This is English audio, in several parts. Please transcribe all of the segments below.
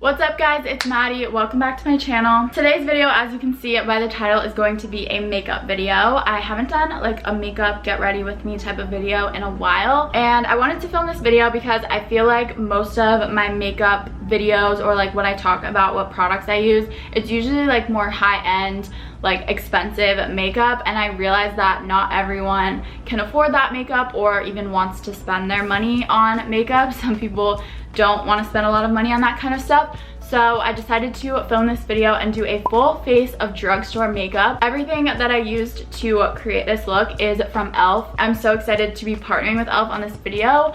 What's up guys, it's Maddie. Welcome back to my channel. Today's video, as you can see by the title, is going to be a makeup video. I haven't done like a makeup get ready with me type of video in a while, and I wanted to film this video because I feel like most of my makeup videos, or like when I talk about what products I use, it's usually like more high-end, like expensive makeup, and I realize that not everyone can afford that makeup or even wants to spend their money on makeup. Some people don't want to spend a lot of money on that kind of stuff. So I decided to film this video and do a full face of drugstore makeup. Everything that I used to create this look is from e.l.f. I'm so excited to be partnering with e.l.f. on this video.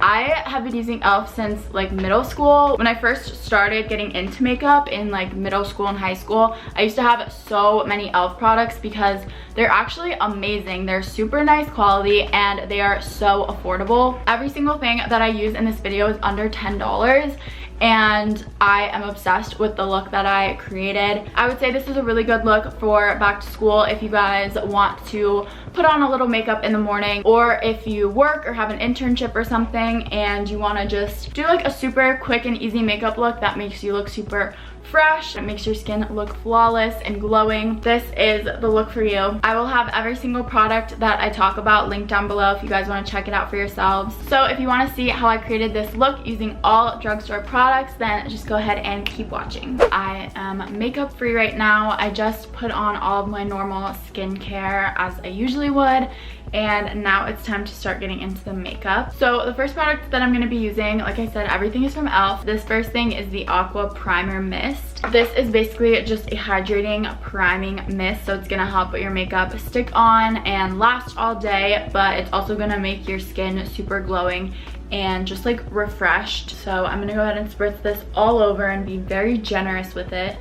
I have been using e.l.f. since like middle school. When I first started getting into makeup in like middle school and high school, I used to have so many e.l.f. products because they're actually amazing. They're super nice quality and they are so affordable. Every single thing that I use in this video is under $10. And I am obsessed with the look that I created. I would say this is a really good look for back to school if you guys want to put on a little makeup in the morning, or if you work or have an internship or something and you want to just do like a super quick and easy makeup look that makes you look super fresh, it makes your skin look flawless and glowing. This is the look for you. I will have every single product that I talk about linked down below if you guys want to check it out for yourselves. So if you want to see how I created this look using all drugstore products, then just go ahead and keep watching. I am makeup free right now. I just put on all of my normal skincare as I usually would, and now it's time to start getting into the makeup. So the first product that I'm going to be using, like I said, everything is from e.l.f. This first thing is the Aqua Primer Mist. This is basically just a hydrating priming mist, so it's going to help your makeup stick on and last all day, but it's also going to make your skin super glowing and just like refreshed. So I'm going to go ahead and spritz this all over and be very generous with it.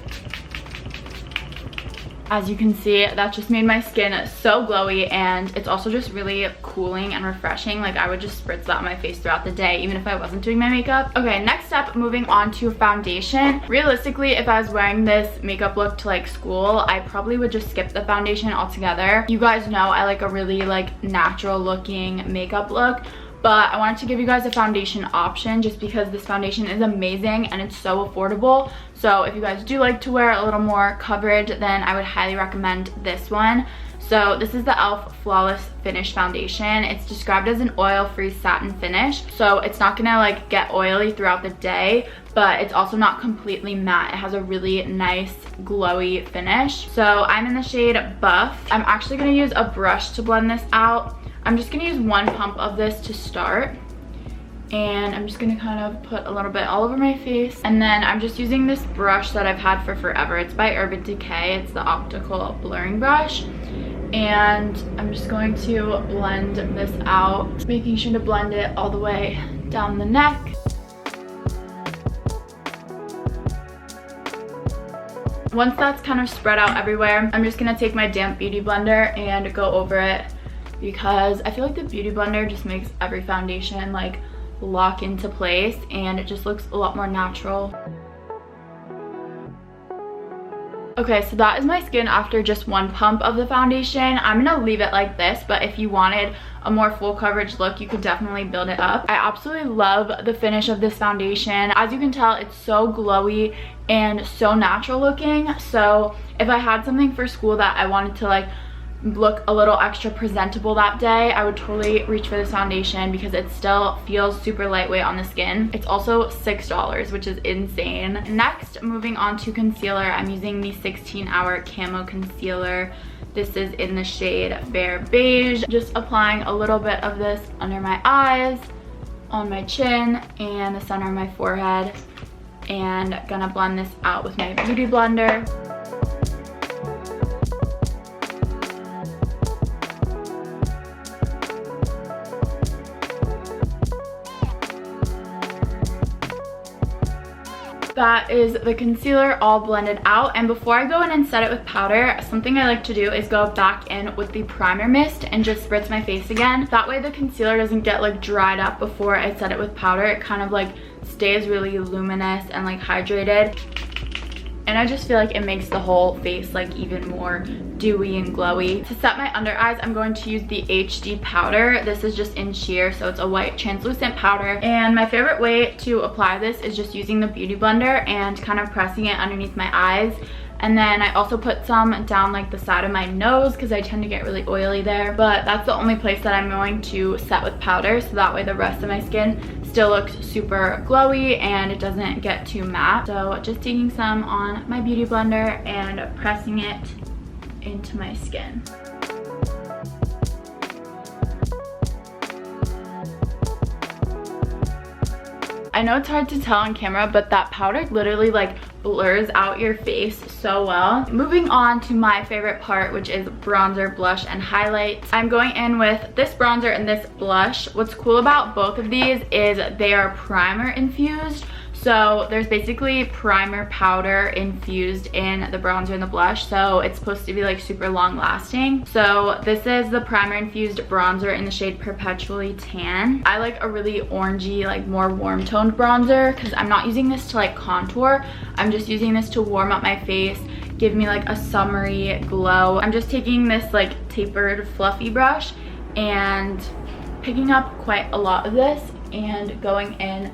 As you can see, that just made my skin so glowy, and it's also just really cooling and refreshing. Like I would just spritz that on my face throughout the day even if I wasn't doing my makeup. Okay, next up, moving on to foundation. Realistically, if I was wearing this makeup look to like school, I probably would just skip the foundation altogether. You guys know I like a really like natural looking makeup look, but I wanted to give you guys a foundation option just because this foundation is amazing and it's so affordable. So if you guys do like to wear a little more coverage, then I would highly recommend this one. So this is the e.l.f. Flawless Finish Foundation. It's described as an oil-free satin finish, so it's not gonna like get oily throughout the day, but it's also not completely matte. It has a really nice glowy finish. So I'm in the shade Buff. I'm actually gonna use a brush to blend this out. I'm just gonna use one pump of this to start, and I'm just gonna kind of put a little bit all over my face, and then I'm just using this brush that I've had for forever. It's by Urban Decay. It's the optical blurring brush, and I'm just going to blend this out, making sure to blend it all the way down the neck. Once that's kind of spread out everywhere, I'm just gonna take my damp beauty blender and go over it, because I feel like the beauty blender just makes every foundation like lock into place and it just looks a lot more natural. Okay, so that is my skin after just one pump of the foundation. I'm gonna leave it like this, but if you wanted a more full coverage look, you could definitely build it up. I absolutely love the finish of this foundation. As you can tell, it's so glowy and so natural looking. So if I had something for school that I wanted to like look a little extra presentable that day, I would totally reach for this foundation because it still feels super lightweight on the skin. It's also $6, which is insane. Next, moving on to concealer, I'm using the 16-Hour Camo Concealer. This is in the shade Bare Beige. Just applying a little bit of this under my eyes, on my chin, and the center of my forehead, and gonna blend this out with my beauty blender. That is the concealer all blended out, and before I go in and set it with powder, something I like to do is go back in with the primer mist and just spritz my face again. That way the concealer doesn't get like dried up before I set it with powder. It kind of like stays really luminous and like hydrated. and I just feel like it makes the whole face like even more dewy and glowy. To set my under eyes, I'm going to use the HD powder. This is just in sheer, so it's a white translucent powder, and my favorite way to apply this is just using the beauty blender and kind of pressing it underneath my eyes. And then I also put some down like the side of my nose because I tend to get really oily there, but that's the only place that I'm going to set with powder, so that way the rest of my skin still looks super glowy and it doesn't get too matte. So just taking some on my beauty blender and pressing it into my skin. I know it's hard to tell on camera, but that powder literally like blurs out your face so well. Moving on to my favorite part, which is bronzer, blush, and highlights. I'm going in with this bronzer and this blush. What's cool about both of these is they are primer infused. So there's basically primer powder infused in the bronzer and the blush, so it's supposed to be like super long lasting. So this is the primer infused bronzer in the shade Perpetually Tan. I like a really orangey, like more warm toned bronzer because I'm not using this to like contour. I'm just using this to warm up my face, give me like a summery glow. I'm just taking this like tapered fluffy brush and picking up quite a lot of this and going in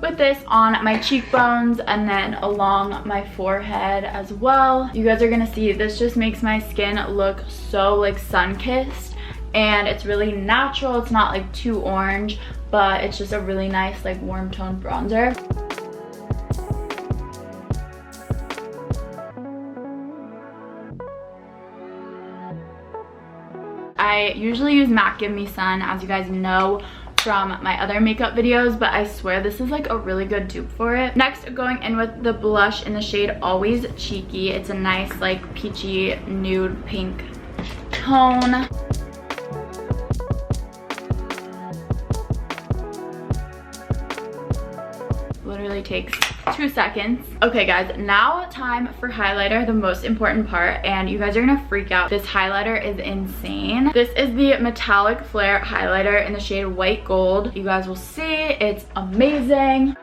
with this on my cheekbones and then along my forehead as well. You guys are gonna see this just makes my skin look so like sun-kissed, and it's really natural. It's not like too orange, but it's just a really nice like warm toned bronzer. I usually use MAC Give Me Sun, as you guys know from my other makeup videos, but I swear this is like a really good dupe for it. Next, going in with the blush in the shade Always Cheeky. It's a nice like peachy nude pink tone. Literally takes 2 seconds. Okay guys, now time for highlighter, the most important part, and you guys are gonna freak out. This highlighter is insane. This is the Metallic Flare highlighter in the shade White Gold. You guys will see, it's amazing.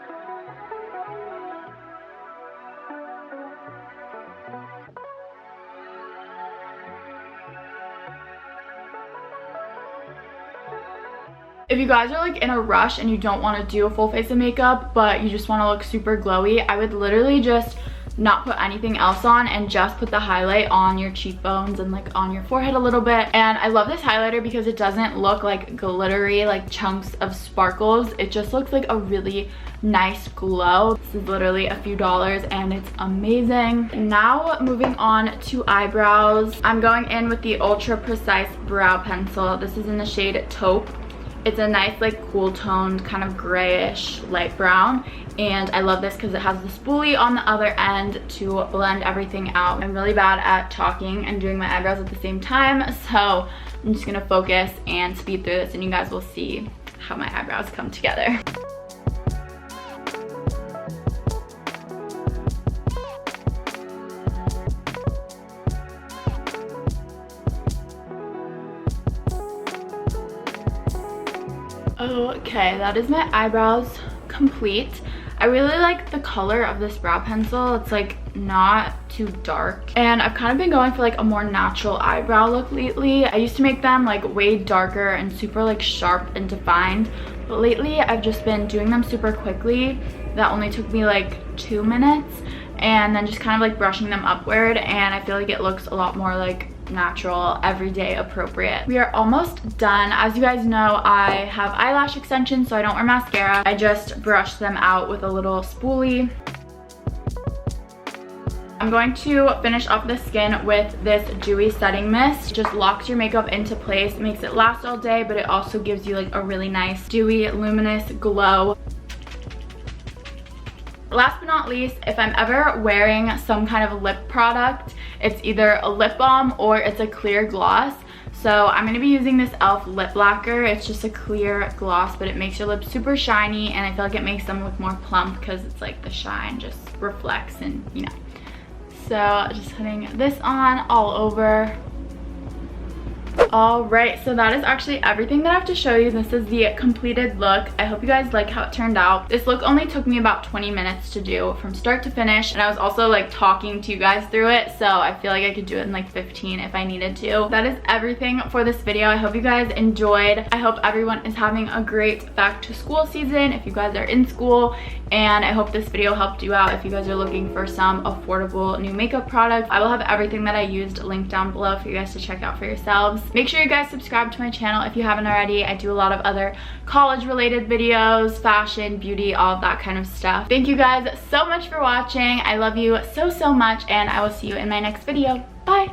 If you guys are like in a rush and you don't want to do a full face of makeup, but you just want to look super glowy, I would literally just not put anything else on and just put the highlight on your cheekbones and like on your forehead a little bit. And I love this highlighter because it doesn't look like glittery like chunks of sparkles. It just looks like a really nice glow. This is literally a few dollars and it's amazing. Now moving on to eyebrows. I'm going in with the Ultra Precise Brow Pencil. This is in the shade Taupe. It's a nice like cool toned kind of grayish light brown, and I love this because it has the spoolie on the other end to blend everything out. I'm really bad at talking and doing my eyebrows at the same time, so I'm just gonna focus and speed through this and you guys will see how my eyebrows come together. Okay, that is my eyebrows complete. I really like the color of this brow pencil. It's like not too dark, and I've kind of been going for like a more natural eyebrow look lately. I used to make them like way darker and super like sharp and defined, but lately I've just been doing them super quickly. That only took me like 2 minutes, and then just kind of like brushing them upward, and I feel like it looks a lot more like natural, everyday appropriate. We are almost done. As you guys know, I have eyelash extensions, so I don't wear mascara. I just brush them out with a little spoolie. I'm going to finish off the skin with this dewy setting mist. It just locks your makeup into place, makes it last all day, but it also gives you like a really nice dewy luminous glow. Last but not least, if I'm ever wearing some kind of lip product, it's either a lip balm or it's a clear gloss. So I'm going to be using this e.l.f. lip lacquer. It's just a clear gloss, but it makes your lips super shiny, and I feel like it makes them look more plump because it's like the shine just reflects, and you know. So just putting this on all over. All right, so that is actually everything that I have to show you. This is the completed look. I hope you guys like how it turned out. This look only took me about 20 minutes to do from start to finish, and I was also like talking to you guys through it, so I feel like I could do it in like 15 if I needed to. That is everything for this video. I hope you guys enjoyed. I hope everyone is having a great back to school season if you guys are in school, and I hope this video helped you out if you guys are looking for some affordable new makeup products. I will have everything that I used linked down below for you guys to check out for yourselves. Make sure you guys subscribe to my channel if you haven't already. I do a lot of other college related videos, fashion, beauty, all of that kind of stuff. Thank you guys so much for watching. I love you so much, and I will see you in my next video. Bye.